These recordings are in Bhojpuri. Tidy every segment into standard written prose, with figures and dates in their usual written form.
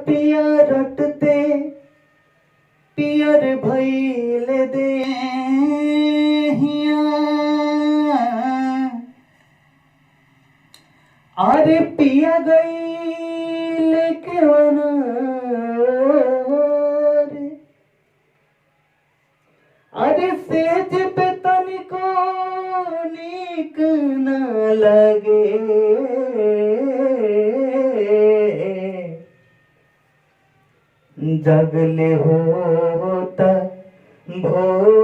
रतिया रटते पियर भइल देहिया। अरे पिया गइल केवना रे, अरे सेज पे तनिको नीक न लगे। जगले होता भोर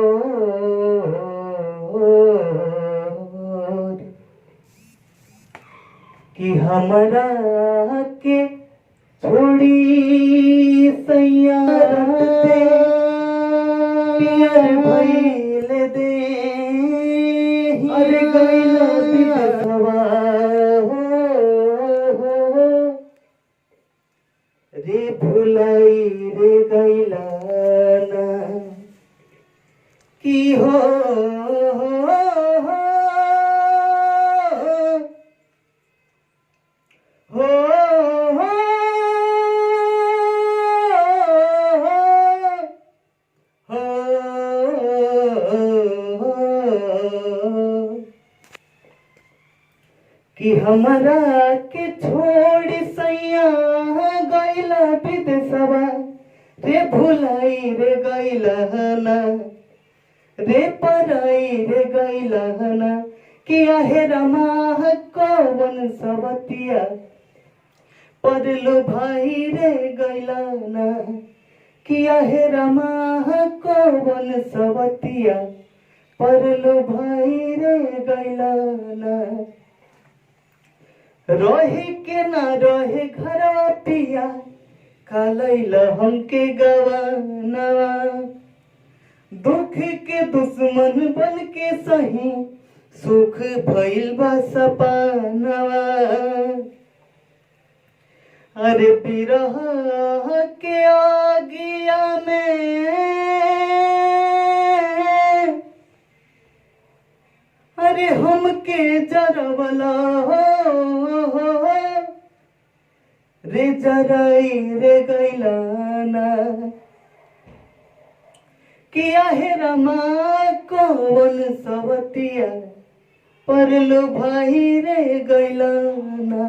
कि हमरा के छोड़ी सैया रटते पियर भइल दे। अरे गइला बिधवा रे भुलाई रे गइला ना कि हो कि हमरा के छोड़ सैया गइला विदेशवा रे भुलाई रे गइला ना रे पराई रे गइला ना कि आहे रमा कौन सवतिया परलो भाई रे गइला ना कि आहे रमा कौन सवतिया परलो भाई रे गइला ना। रहे के ना रहे घरवा पिया कालैला हमके गवानवा। दुख के दुश्मन बन के सही सुख भइल बा सपनवा। अरे बिरह के आगिया में अरे हमके जरवला हो रे जराई रे गइला ना कि आहे रमा कौन सवतिया परलो भाई रे गइला ना।